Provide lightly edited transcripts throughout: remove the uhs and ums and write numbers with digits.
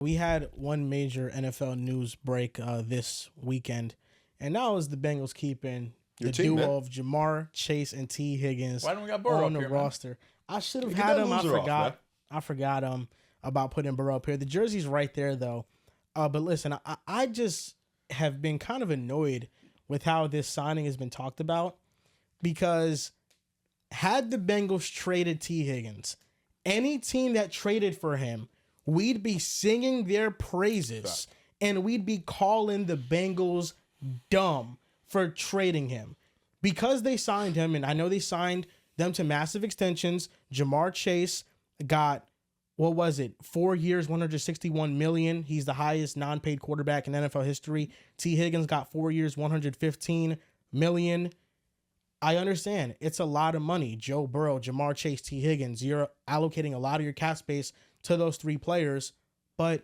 We had one major NFL news break this weekend, and that was the Bengals keeping the duo of Jamar Chase and T. Higgins Why don't we got Burrow on the up here, roster. Man? I should have Get had that him. loser off, I forgot about putting Burrow up here. The jersey's right there though. But listen, I just have been kind of annoyed with how this signing has been talked about, because had the Bengals traded T. Higgins, any team that traded for him, we'd be singing their praises and we'd be calling the Bengals dumb for trading him. Because they signed him, and I know they signed them to massive extensions. Jamar Chase got, 4 years, $161 million. He's the highest non-paid quarterback in NFL history. T. Higgins got 4 years, $115 million. I understand it's a lot of money. Joe Burrow, Jamar Chase, T. Higgins. You're allocating a lot of your cap space to those three players, but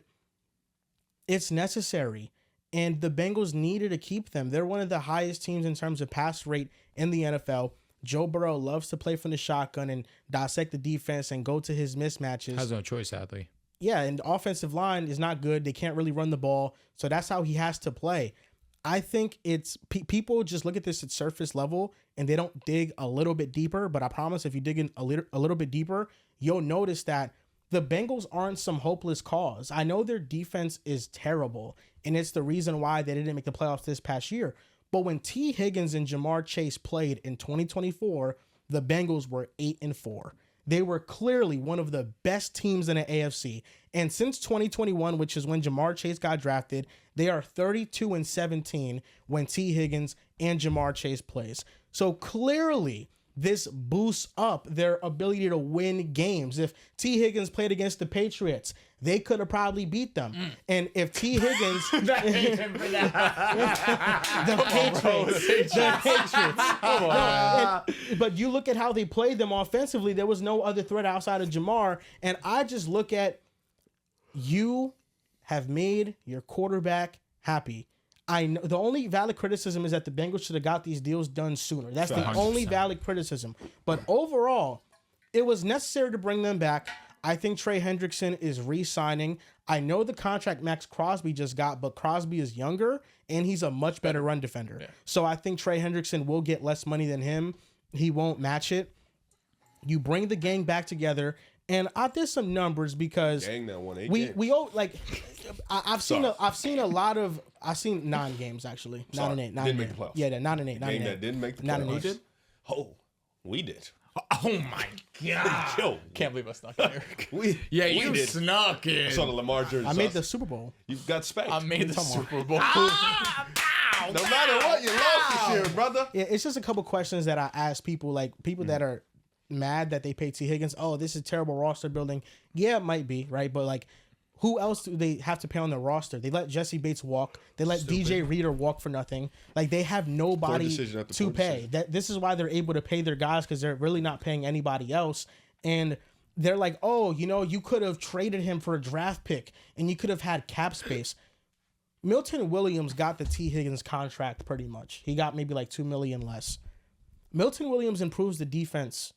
it's necessary. And the Bengals needed to keep them. They're one of the highest teams in terms of pass rate in the NFL. Joe Burrow loves to play from the shotgun and dissect the defense and go to his mismatches. Has no choice, sadly. Yeah, and the offensive line is not good. They can't really run the ball, so that's how he has to play. I think it's people just look at this at surface level and they don't dig a little bit deeper. But I promise, if you dig in a little bit deeper, you'll notice that the Bengals aren't some hopeless cause. I know their defense is terrible, and it's the reason why they didn't make the playoffs this past year. But when T. Higgins and Jamar Chase played in 2024, the Bengals were 8-4. They were clearly one of the best teams in the AFC. And since 2021, which is when Jamar Chase got drafted, they are 32-17 when T. Higgins and Jamar Chase plays. So clearly, this boosts up their ability to win games. If T. Higgins played against the Patriots, they could have probably beat them. And if T. Higgins... the Patriots. But you look at how they played them offensively, there was no other threat outside of Jamar. And I just look at, you have made your quarterback happy. I know the only valid criticism is that the Bengals should have got these deals done sooner. That's the 100%. Only valid criticism. But overall, it was necessary to bring them back. I think Trey Hendrickson is re-signing. I know the contract Max Crosby just got, but Crosby is younger and he's a much better run defender. Yeah. So I think Trey Hendrickson will get less money than him. He won't match it. You bring the gang back together. And I did some numbers because gang that won 8 we games. owe, like I've seen a lot of 9 games actually. 9 and 8. Didn't make the playoffs. Yeah, 9 and 8. Game that didn't make the playoffs. 9 and 8. We did? Oh, we did. Oh my God! Yo, Can't believe I snuck in, Eric. we You did. snuck in. I saw the Lamar jersey. I made the Super Bowl. You got spanked. I made the Super Bowl. No matter what, you lost this year, brother. Yeah, it's just a couple questions that I ask people, like people that are mad that they pay T. Higgins. Oh, this is terrible roster building. Yeah, it might be, right? But like, who else do they have to pay on their roster? They let Jesse Bates walk. They let DJ Reader walk for nothing. Like, they have nobody to pay. This is why they're able to pay their guys, because they're really not paying anybody else. And they're like, oh, you could have traded him for a draft pick and you could have had cap space. Milton Williams got the T. Higgins contract pretty much. He got maybe like $2 million less. Milton Williams improves the defense,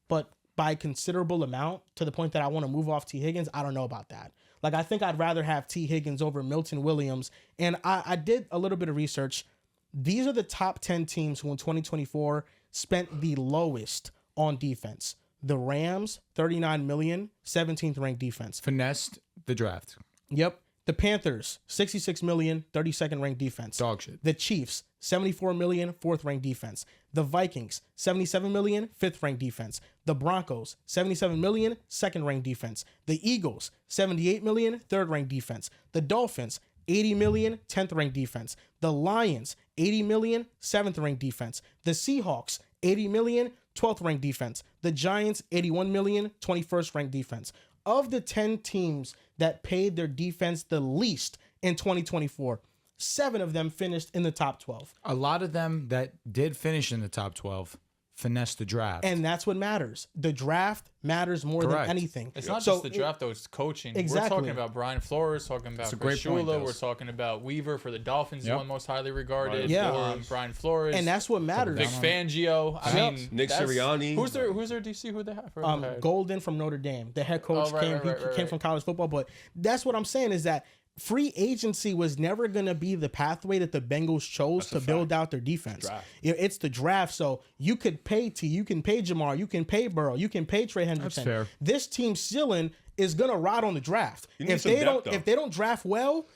but by a considerable amount, to the point that I want to move off T. Higgins. I don't know about that. Like, I think I'd rather have T. Higgins over Milton Williams. And I did a little bit of research. These are the top 10 teams who in 2024 spent the lowest on defense. The Rams, $39 million, 17th ranked defense. Finessed the draft. Yep. The Panthers, $66 million, 32nd ranked defense. Dog shit. The Chiefs, $74 million, 4th ranked defense. The Vikings, $77 million, 5th ranked defense. The Broncos, $77 million, 2nd ranked defense. The Eagles, $78 million, 3rd ranked defense. The Dolphins, $80 million, 10th ranked defense. The Lions, $80 million, 7th ranked defense. The Seahawks, $80 million, 12th ranked defense. The Giants, $81 million, 21st ranked defense. Of the 10 teams that paid their defense the least in 2024, 7 of them finished in the top 12. A lot of them that did finish in the top 12 finesse the draft. And that's what matters. The draft matters more Correct. than anything. It's not So just the draft, though. It's coaching. Exactly. We're talking about Brian Flores, talking about a Chris great point, Shula. Des. We're talking about Weaver for the Dolphins, Yep. the one most highly regarded. Yeah. Brian Flores. And that's what matters. Vic Fangio. I mean, Nick that's- Sirianni. Who's their DC? Who they have? Golden from Notre Dame. The head coach Oh, right, came right. from college football. But that's what I'm saying is that free agency was never going to be the pathway that the Bengals chose to build out their defense. It's the draft. So you could pay T, you can pay Jamar, you can pay Burrow, you can pay Trey Hendrickson. fair. This team's ceiling is going to ride on the draft. need If some they depth, don't, though. if they don't draft well,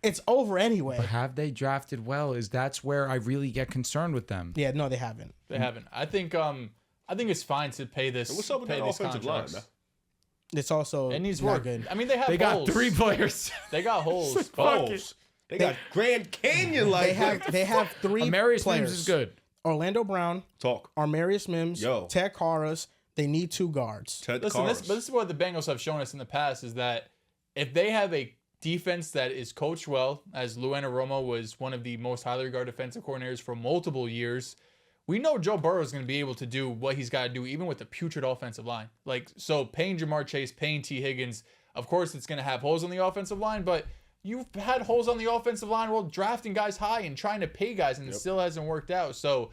it's over anyway. Have they drafted well? That's where I really get concerned with them. Yeah, no, they haven't. They haven't. I think it's fine to pay this. What's up with pay that these offensive line, contracts. man? It's also It needs not work. good. I mean, they have They got holes. 3 players. They got holes. Balls. They got Grand Canyon like They have 3 Amarius players. Mims is good. Orlando Brown, Talk. Armarius Mims, Yo. Ted Karras. They need 2 guards. Ted Listen, Karras. this is what the Bengals have shown us in the past is that if they have a defense that is coached well, as Lou Anarumo was one of the most highly regarded defensive coordinators for multiple years, we know Joe Burrow is going to be able to do what he's got to do, even with the putrid offensive line. Like, so paying Jamar Chase, paying T. Higgins, of course it's going to have holes on the offensive line, but you've had holes on the offensive line while drafting guys high and trying to pay guys, and it still hasn't worked out. So,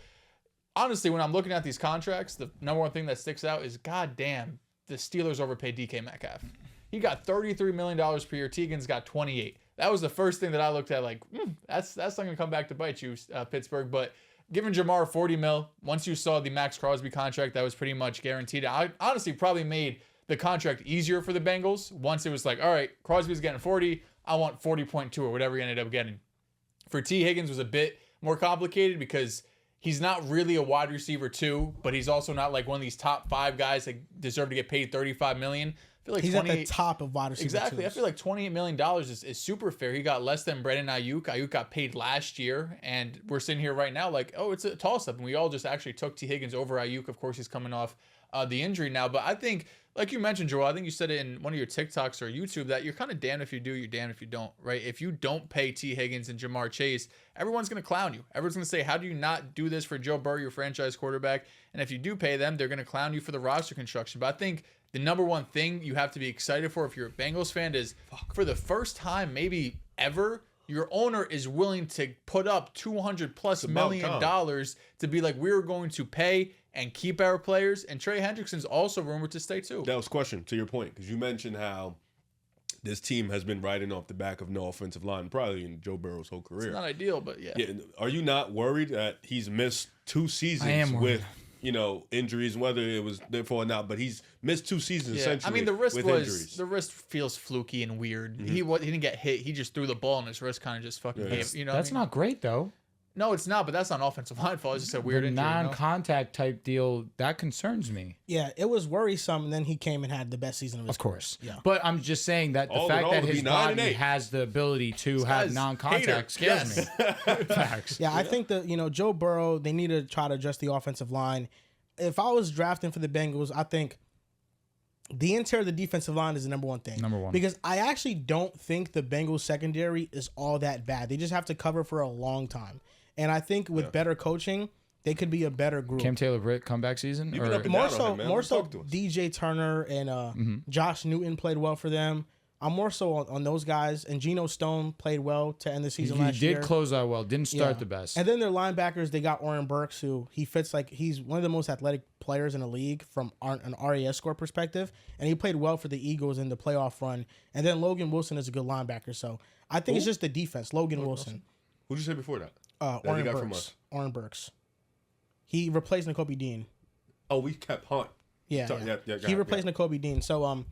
honestly, when I'm looking at these contracts, the number one thing that sticks out is, goddamn, the Steelers overpaid DK Metcalf. He got $33 million per year. T. Higgins got 28. That was the first thing that I looked at, like, that's not going to come back to bite you, Pittsburgh. But giving Jamar $40 million, once you saw the Max Crosby contract, that was pretty much guaranteed. I honestly probably made the contract easier for the Bengals once it was like, all right, Crosby's getting 40, I want 40.2 or whatever he ended up getting. For T. Higgins was a bit more complicated because he's not really a wide receiver too, but he's also not like one of these top 5 guys that deserve to get paid $35 million. I feel like He's at the top of wide receiver. Exactly. twos. I feel like $28 million is super fair. He got less than Brandon Ayuk. Ayuk got paid last year, and we're sitting here right now like, oh, it's a toss-up. And we all just actually took T. Higgins over Ayuk. Of course, he's coming off the injury now. But I think, like you mentioned, Joel, I think you said it in one of your TikToks or YouTube that you're kind of damned if you do, you're damned if you don't, right? If you don't pay T. Higgins and Jamar Chase, everyone's going to clown you. Everyone's going to say, how do you not do this for Joe Burrow, your franchise quarterback? And if you do pay them, they're going to clown you for the roster construction. But I think the number one thing you have to be excited for if you're a Bengals fan is for the first time, maybe ever, your owner is willing to put up $200+ million to be like, we're going to pay and keep our players. And Trey Hendrickson's also rumored to stay too. That was a question to your point, because you mentioned how this team has been riding off the back of no offensive line, probably in Joe Burrow's whole career. It's not ideal, but yeah. Are you not worried that he's missed 2 seasons I am worried. with injuries, whether it was therefore or not, but he's missed 2 seasons essentially. I mean, the wrist with was injuries. the wrist feels fluky and weird. He didn't get hit. He just threw the ball and his wrist kind of just fucking came. You know, That's what I mean? not great though. No, it's not. But that's not offensive line fault. It's just a weird The injury. non-contact type deal that concerns me. Yeah, it was worrisome, and then he came and had the best season of his Of course. career. Yeah. But I'm just saying that the All in fact all, that to be his 9-8. body has the ability to have guy's non-contact scares me. Facts. Yeah, I think that, Joe Burrow, they need to try to adjust the offensive line. If I was drafting for the Bengals, I think the interior of the defensive line is the number one thing. Number one. Because I actually don't think the Bengals secondary is all that bad. They just have to cover for a long time. And I think with better coaching, they could be a better group. Cam Taylor-Britt comeback season? You've been Or- up and More down on so, him, man. more so, Talk to us. DJ Turner and Josh Newton played well for them. I'm more so on those guys. And Geno Stone played well to end the season last he year. did close out well. Didn't start Yeah. the best. And then their linebackers, they got Oren Burks, who he fits like he's one of the most athletic players in the league from an RAS score perspective. And he played well for the Eagles in the playoff run. And then Logan Wilson is a good linebacker. So I think it's just the defense. Logan Wilson. Who'd you say before that? he Oren got from Burks. us? Oren Burks. He replaced N'Kobe Dean. Oh, we kept Hunt. Yeah, Sorry, yeah, he replaced N'Kobe Dean. So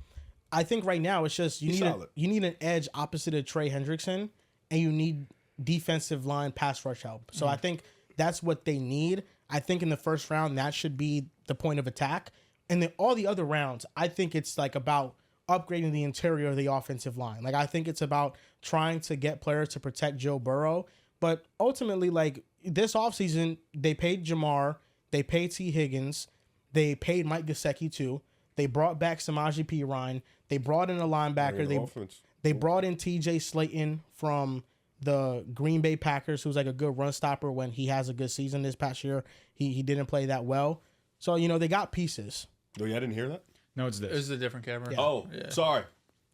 I think right now it's just He's solid. you need an edge opposite of Trey Hendrickson, and you need defensive line pass rush help. So I think that's what they need. I think in the first round that should be the point of attack, and then all the other rounds, I think it's like about upgrading the interior of the offensive line. Like I think it's about trying to get players to protect Joe Burrow, but ultimately, like this offseason, they paid Jamar, they paid T. Higgins, they paid Mike Gesicki too. They brought back Samaje Perine. They brought in a linebacker. They brought in TJ Slayton from the Green Bay Packers, who's like a good run stopper when he has a good season this past year. He didn't play that well. So they got pieces. Oh, yeah, I didn't hear that. No, it's This this. is a different camera. Yeah. Oh, Yeah. sorry.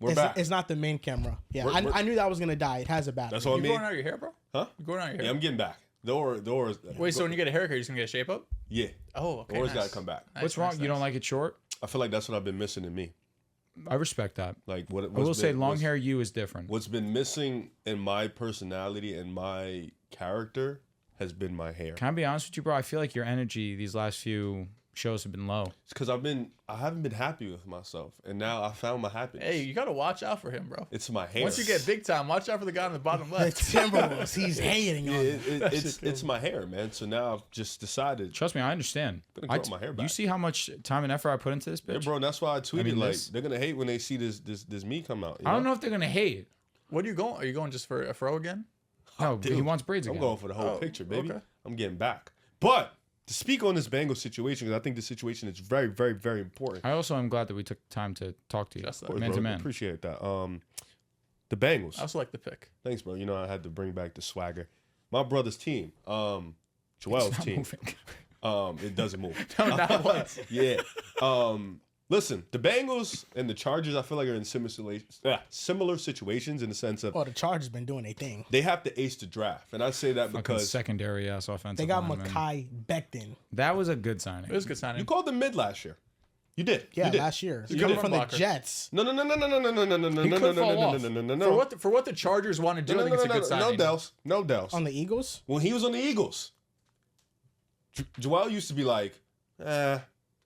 We're It's, back. it's not the main camera. Yeah, We're- I knew that was gonna die. It has a battery. That's all I You mean. growing out your hair, bro? Huh? You growing out your Yeah, hair? I'm getting back. The aura is. Wait, so when you get a haircut, you're just gonna get a shape up? Yeah. Oh, okay. The aura's nice. got to come back. Nice, What's wrong? nice, You don't nice. like it short? I feel like that's what I've been missing in me. I respect that. Like I will say long hair you is different. What's been missing in my personality and my character has been my hair. Can I be honest with you, bro? I feel like your energy these last few shows have been low. It's because I haven't been happy with myself, and now I found my happiness. Hey, you gotta watch out for him, bro. It's my hair. Once you get big time, watch out for the guy on the bottom The left. Timberwolves. He's hating Yeah, on them. it's my hair, man. So now I've just decided. Trust me, I understand. I'm gonna grow my hair back. You see how much time and effort I put into this, Yeah, bitch? bro, and that's why I tweeted mean, like this- they're gonna hate when they see this me come out. I don't know if they're gonna hate. What are you going? Are you going just for a fro again? No, Dude, he wants braids I'm again. going for the whole Oh, picture, baby. okay. I'm getting back. But to speak on this Bengals situation, because I think the situation is very, very, very important. I also am glad that we took time to talk to you, Just Of course, man bro. to man. Appreciate that. The Bengals. I also like the pick. Thanks, bro. You know I had to bring back the swagger. My brother's team, Joel's It's not team. moving. It doesn't move. No, not once. Yeah. Listen, the Bengals and the Chargers, I feel like are in similar situations in the sense of Oh, the Chargers been doing their thing. they have to ace the draft, and I say that Fucking because secondary ass offensive They got lineman. Makai Becton. That was a good signing. It was a good signing. you called them mid last year. You did. Yeah, you did. last year. He's Coming a from the blocker. Jets. No. He could fall off. For what the Chargers want to do, I think it's a good signing. No Dels. On the Eagles? When he was on the Eagles, Joel used to be like,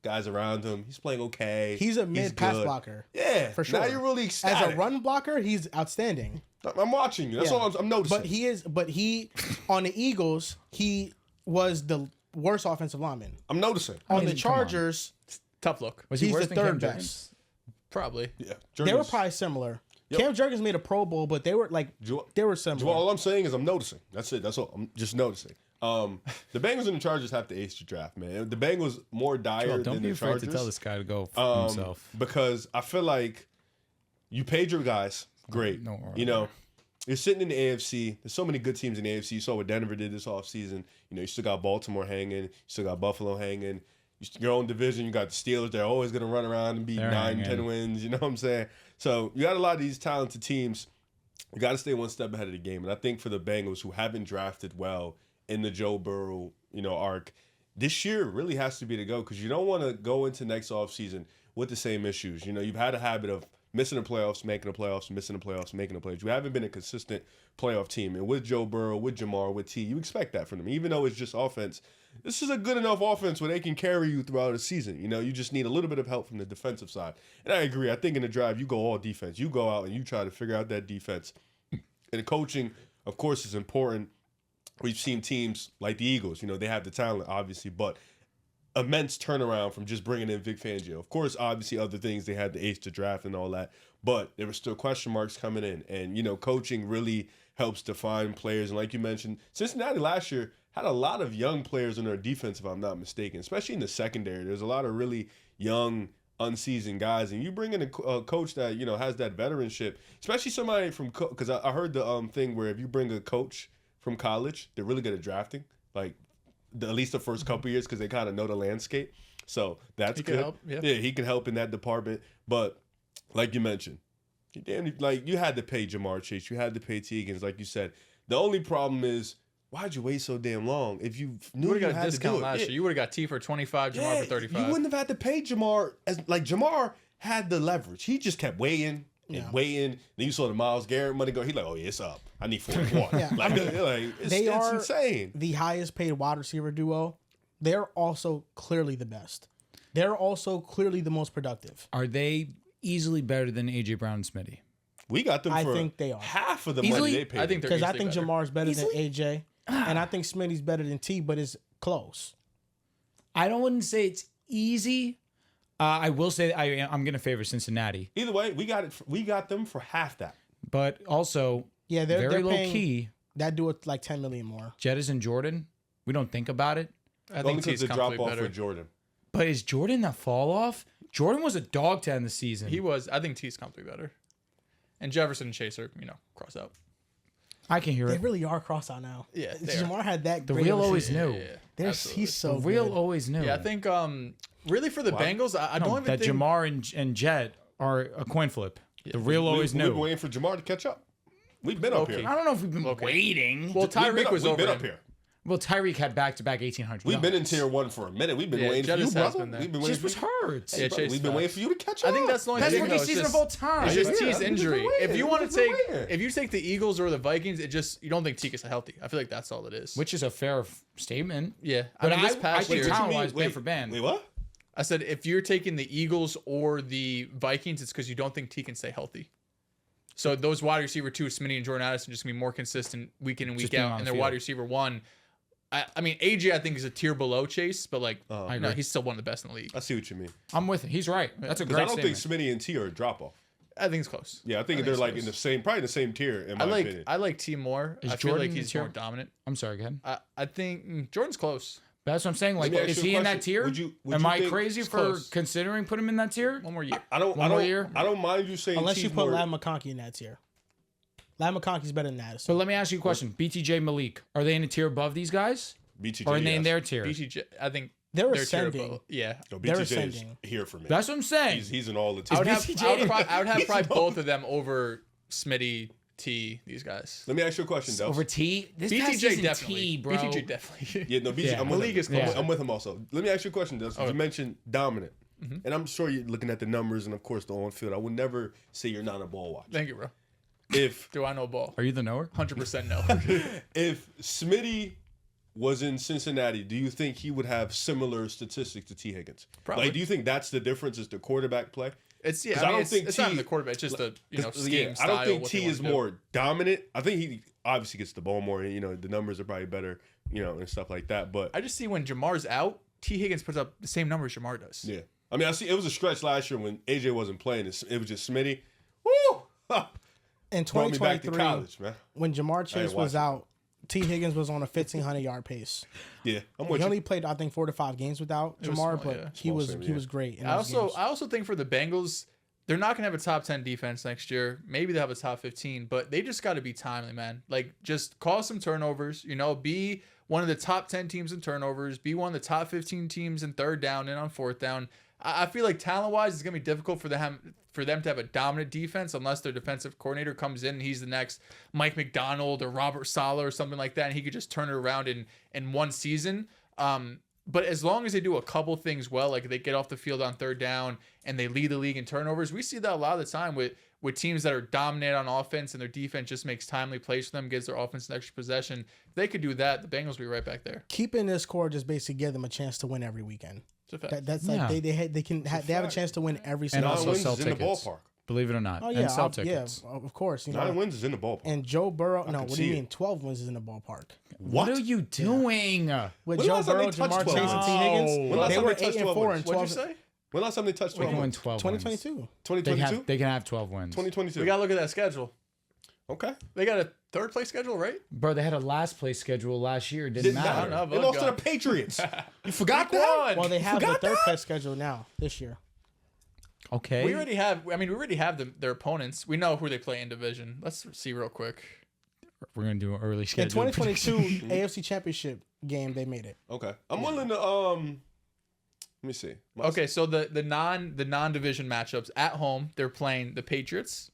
guys around him. He's playing okay. He's a mid pass good. blocker. Yeah, For sure. Now you're really As ecstatic. a run blocker, he's outstanding. I'm watching you. That's Yeah. all I'm noticing. But he on the Eagles, he was the worst offensive lineman. I'm noticing. On mean, the come on. Chargers, Tough look. Was he he's worse the than Cam third Jurgens? best. Probably. Yeah, They were Jurgens. probably similar. Yep. Cam Jurgens made a Pro Bowl, but they were like Joel- they were similar. All I'm saying is I'm noticing. That's it. That's all. I'm just noticing. The Bengals and the Chargers have to ace the draft, man. The Bengals more dire Bro, than don't be the afraid Chargers. to tell this guy to go f himself. Because I feel like you paid your guys great. No, you know, you're sitting in the AFC. There's so many good teams in the AFC. You saw what Denver did this offseason. You know, you still got Baltimore hanging. You still got Buffalo hanging. Your own division, you got the Steelers. They're always going to run around and be They're 9, hanging. 10 wins. You know what I'm saying? So you got a lot of these talented teams. You got to stay one step ahead of the game. And I think for the Bengals, who haven't drafted well in the Joe Burrow, arc, this year really has to be the go because you don't want to go into next offseason with the same issues. You know, you've had a habit of missing the playoffs, making the playoffs, missing the playoffs, making the playoffs. You haven't been a consistent playoff team. And with Joe Burrow, with Jamar, with T, you expect that from them. Even though it's just offense, this is a good enough offense where they can carry you throughout the season. You know, you just need a little bit of help from the defensive side. And I agree. I think in the drive, you go all defense. You go out and you try to figure out that defense. And the coaching, of course, is important. We've seen teams like the Eagles, they have the talent, obviously, but immense turnaround from just bringing in Vic Fangio. Of course, obviously, other things, they had the ace to draft and all that, but there were still question marks coming in. And, coaching really helps define players. And like you mentioned, Cincinnati last year had a lot of young players on their defense, if I'm not mistaken, especially in the secondary. There's a lot of really young, unseasoned guys, and you bring in a coach that has that veteranship, especially somebody from because I heard the thing where if you bring a coach from college, they're really good at drafting, like at least the first couple years because they kind of know the landscape. So that's He good. can help, yeah. He can help in that department. But like you mentioned, you had to pay Jamar Chase, you had to pay T. Higgins, like you said. The only problem is, why'd you wait so damn long? If you knew You would you have got a had to do discount it, last year. You would have got T for 25, Jamar for 35. you wouldn't have had to pay Jamar. Jamar had the leverage. He just kept waiting and waiting. Then you saw the Myles Garrett money go. He like, oh yeah, it's up. I need 41. Yeah. It's are insane. the highest paid wide receiver duo. They're also clearly the best. They're also clearly the most productive. Are they easily better than AJ Brown and Smitty? We got them I for think they are. half of the Easily? money they paid. I think they're Because I easily think better. Jamar's better Easily? than AJ. And I think Smitty's better than T, but it's close. I wouldn't say it's easy. I will say I'm going to favor Cincinnati, Either way, we got them for half that. but also Yeah, they're very low paying key. that duo like $10 million more. Jettis and Jordan. We don't think about it, I Only think because T's the drop comfortably off better. for Jordan. but is Jordan a fall off? Jordan was a dog to end the season. He was. I think T's comfortably better. And Jefferson and Chase are, cross out. I can hear They it. really are cross out now. Yeah, they are. Jamar had that. The great real of a always season. knew. He's so The real good. always knew. Yeah, I think really for the Bengals, I don't even that think Jamar and Jet are a coin flip. The real always We've knew. been waiting for Jamar to catch up. We've been up Okay. here. I don't know if we've been waiting. Well, Tyreek was we've over been him. up here. Well, Tyreek had back-to-back 1,800 We've been in yards. tier 1 for a minute. We've been Yeah, waiting for you, Chase has brother. been there. We've been Chase waiting was for you. hurt. Yeah, Brother, Chase we've been waiting for you to catch up. I think that's the only Best thing. rookie though, season just, of all time. It's just Yeah, T's we've been injury. waiting. If you want to We've been take, waiting. if you take the Eagles or the Vikings, you don't think T gets healthy. I feel like that's all it is. Which is a fair statement. Yeah, But this I past think year, talent-wise, band for band. Wait, what? I said if you're taking the Eagles or the Vikings, it's because you don't think T can stay healthy. So those wide receiver 2, Smitty and Jordan Addison, just gonna be more consistent week in and week being on out. And the their wide field. receiver 1, I mean AJ, I think is a tier below Chase, but like I no, agree. he's still one of the best in the league. I see what you mean. I'm with it. He's right. That's a Because great I don't think statement. Smitty and T are a drop off. I think it's close. Yeah, I think they're like in the same, probably the same tier in my opinion. I like T more. Is I feel Jordan like he's tier? more dominant. I'm sorry, go ahead. I think Jordan's close. But that's what I'm saying. Like, me ask is you a he in that question. tier? Would you Am I think crazy it's for close? considering putting him in that tier? One more year. I don't. One I more don't. year? I don't mind you saying Unless T's you put more. Lad McConkey in that tier. Lad McConkey's better than Addison. So let me ask you a question. BTJ Malik, are they in a tier above these guys? BTJ, Or are they in yes. their tier? BTJ, I think They're tier ascending. above. Yeah. No, They're BTJ is ascending. here for me. That's what I'm saying. He's in all the I teams. would have, BTJ I would have probably both of them over Smitty, T, these guys. Let me ask you a question, Dubs. Over T? This past BTJ season, definitely. T, bro. BTJ definitely. Yeah, no, BTJ. Yeah. I'm with Malik him. is closer. I'm with him also. Let me ask you a question, Dubs. You mentioned dominant, and I'm sure you're looking at the numbers and of course the on field. I would never say you're not a ball watcher. Thank you, bro. If Do I know ball? Are you the knower? 100% no. if Smitty was in Cincinnati, do you think he would have similar statistics to T. Higgins? Probably. Like, do you think that's the difference? Is the quarterback play? It's yeah. 'Cause I I mean, don't it's, think it's not T- in the quarterback. It's just a scheme I style. don't think what T they is wanna do. more dominant. I think he obviously gets the ball more. You know, the numbers are probably better. You know, and stuff like that. But I just see when Jamar's out, T Higgins puts up the same numbers Jamar does. yeah, I mean, I see it was a stretch last year when AJ wasn't playing. It was just Smitty. Woo! In Brought me back to 2023, college, man. when Jamar Chase was watching. out, T. Higgins was on a 1,500-yard pace. Yeah, I'm He with only you. played, I think, 4 to 5 games without was Jamar, small, but yeah. he Small was sample, he yeah. was great. In I those also games. I also think for the Bengals, they're not gonna have a top 10 defense next year. Maybe they have a top 15, but they just got to be timely, man. Like just cause some turnovers. You know, be one of the top 10 teams in turnovers. Be one of the top 15 teams in third down and on fourth down. I feel like talent wise, it's gonna be difficult for them to have a dominant defense unless their defensive coordinator comes in and he's the next Mike McDonald or Robert Saleh or something like that, and he could just turn it around in one season. But as long as they do a couple things well, like they get off the field on third down and they lead the league in turnovers, we see that a lot of the time with teams that are dominant on offense and their defense just makes timely plays for them, gives their offense an extra possession. If they could do that, the Bengals will be right back there. Keeping this core just basically give them a chance to win every weekend. It's a fact. That's Yeah. like they have a chance to win every And single also 9 wins sell is in the tickets. ballpark. Believe it or not. Oh yeah, and sell yeah, tickets. of course. You 9 know, wins is in the ballpark. and Joe Burrow. No, can what do see you it. mean? 12 wins is in the ballpark. What are you doing? With When the Joe last time Burrow, they touched Jamar 12 Chase, and wins? T. Higgins, When last they time were they touched 8 and 12 4 wins? and What'd 12. you say? When last time they touched They 12 can win wins? 12 wins. 2022. They 2022? can have 12 wins. 2022. We gotta look at that schedule. Okay. They got a third place schedule, right? Bro, they had a last place schedule last year. It didn't Didn't matter. matter. know, They lost to God. the Patriots. You forgot Week that? one. Well, they have the forgot third that? place schedule now this year. Okay. We already have. I mean, we already have their opponents. We know who they play in division. Let's see real quick. We're going to do an early In schedule. 2022 AFC Championship game, they made it. Okay. I'm willing to let me see. Okay, so the non-division matchups at home, they're playing the Patriots.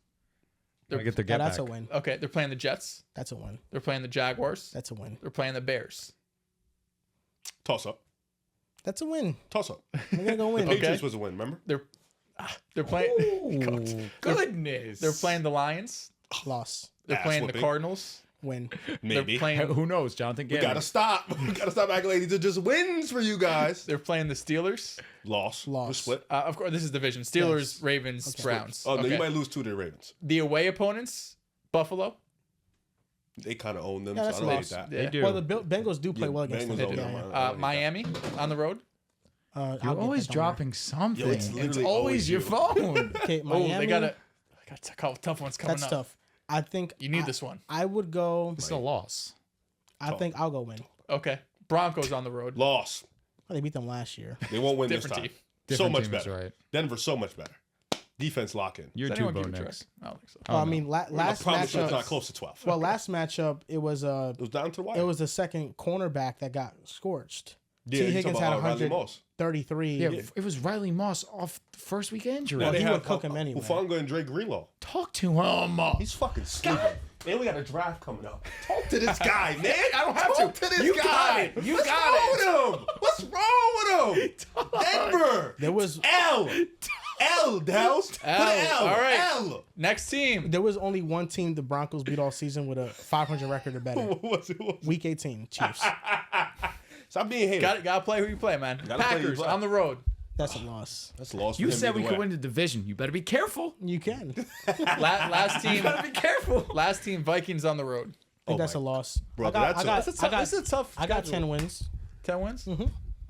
Gotta get the Yeah, get that's back. a win. Okay, they're playing the Jets. That's a win. They're playing the Jaguars. That's a win. They're playing the Bears. Toss up. That's a win. Toss up. We're gonna go win. Okay. Patriots was a win, remember? They're playing. Ooh, goodness. They're playing the Lions. Loss. They're Ass playing the whooping. Cardinals. Win. Maybe. They're playing. Who knows? Jonathan We Gannon. gotta stop. We gotta stop acting like these are just wins for you guys. They're playing the Steelers. Loss. Loss. We're split. Of course, this is division. Steelers, Yes. Ravens, Browns. Oh, no, Okay. you might lose 2 to the Ravens. The away opponents: Buffalo. They kind of own them, Yeah, so that's I a don't loss. hate that. Yeah. They do. Well, the Bengals do play Yeah, well against Bengals them. own Yeah, them. yeah. I don't hate that. Miami on the road. I'll You're get always that, don't worry. dropping something. Yo, it's it's literally always always your you. phone. Okay, Oh, Miami. they got a couple tough ones coming That's up. tough. I think You need this one. I would go. It's a loss. I think I'll go win. Okay. Broncos on the road. Loss. They beat them last year. They won't win Different this time. team. So Different much team is better. right. Denver, so much better. Defense lock in. You're Does too anyone Bo keep track? Nix. I don't think so. Well, I mean, I last promise you it's not matchup. close to 12. Well, last matchup it was it was down to the wire. it was the second cornerback that got scorched. Yeah, T. you Higgins talking had about Riley Moss. 133. Yeah, it was Riley Moss off the first week injury. Well, They he have would cook him anyway. Hufanga and Drake Greenlaw. Talk to him. He's fucking sleeping. And we got a draft coming up. Talk to this guy, man. I don't have to. To this You guy. got it. You What's got wrong with him? What's wrong with him? Denver. There was L, Dells. Put an L. All right. L. Next team. there was only one team the Broncos beat all season with a 500 record or better. What's it? Week 18, Chiefs. Stop being hated. Gotta play who you play, man. Gotta play who you Packers play. on the road. That's a loss. That's a loss for You him said we either could way. win the division. You better be careful. You can. Last team. Be careful. Last team. Vikings on the road. I think that's a loss. Bro, I got, that's I got, a- This is a tough. I got schedule. 10 wins. 10 wins.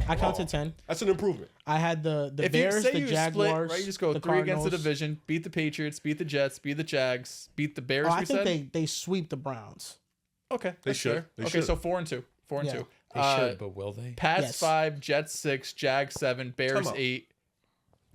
I counted 10. That's an improvement. I had the If Bears, you say the you Jaguars, split, right? You just go the 3 against the Cardinals. division, beat the Patriots, beat the Jets, beat the Jags, beat the Bears. Oh, I we think said. they sweep the Browns. Okay, that's should. fair. They Okay, should. so 4-2. 4-2. Yeah. They should, but will they? Pats Yes. 5, Jets 6, Jags 7, Bears Time out. 8.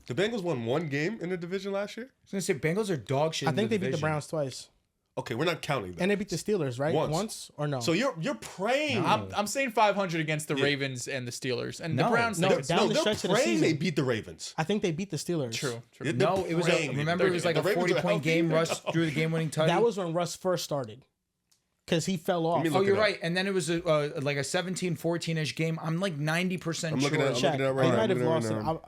The Bengals won one game in the division last year. I was gonna say Bengals are dog shit. I in think the they beat the division. Browns twice. Okay, we're not counting that. And they beat the Steelers, right? Once. Or no? So you're praying. I'm saying 500 against the Ravens and the Steelers, and the No, Browns. no, they could- down the they're stretch of the praying season. they beat the Ravens. I think they beat the Steelers. True. They're No, it was praying a. they Remember, beat it was the like a Ravens. The Ravens are 40-point healthy. game. Russ drew the game-winning touchdown. That was when Russ first started. Because he fell off. me Oh, look you're it up. right. And then it was like a 17-14-ish game. I'm like 90% I'm sure. looking at- I'm Check. looking at it right They now. might have I'm looking lost at it it. right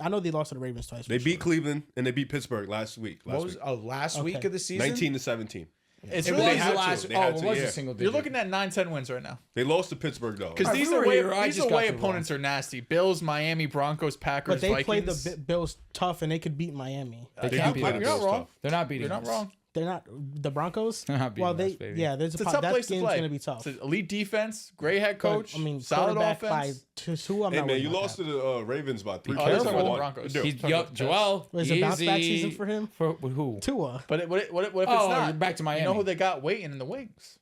I know they lost to the Ravens twice. They for beat sure. Cleveland and they beat Pittsburgh last week. What was last week of the season? 19-17. It's It really was had the to. last. They Oh, had it to, was yeah. a single digit. You're looking at 9-10 wins right now. They lost to Pittsburgh though. Because If these we were away, here, I these just away got the opponents are nasty. Bills, Miami, Broncos, Packers, But they Vikings. played the Bills tough and they could beat Miami. They You're do play not the Bills wrong. tough. They're not beating You're not us. wrong. They're not the Broncos. They're not beating well, us, baby. yeah. There's It's a a tough that place to game's play. gonna be tough. It's an elite defense, great head coach. I mean, solid quarterback offense. by two. I'm Hey not man, worried you about lost that. to the Ravens by 3 Oh, you're points. talking about the One. Broncos. Dude, He's talking about the Jets. Joel. Was it a bounce back easy. season for him? For who? Tua. But what if it's Oh, not? you're back to Miami. You know who they got waiting in the wings?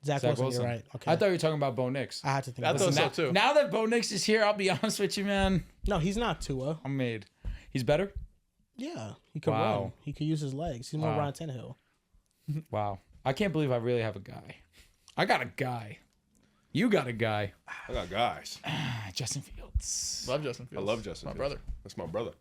Zach Zach Wilson. Wilson. You're right. Okay. I thought you were talking about Bo Nix. I had to think. I about thought it. so now, too. now that Bo Nix is here, I'll be honest with you, man. No, he's not Tua. I'm made. He's better? Yeah, he could Wow. run. He could use his legs. He's more Wow. Ryan Tannehill. Wow. I can't believe I really have a guy. I got a guy. You got a guy. I got guys. Justin Fields. Love Justin Fields. I love Justin My Fields. brother. That's my brother.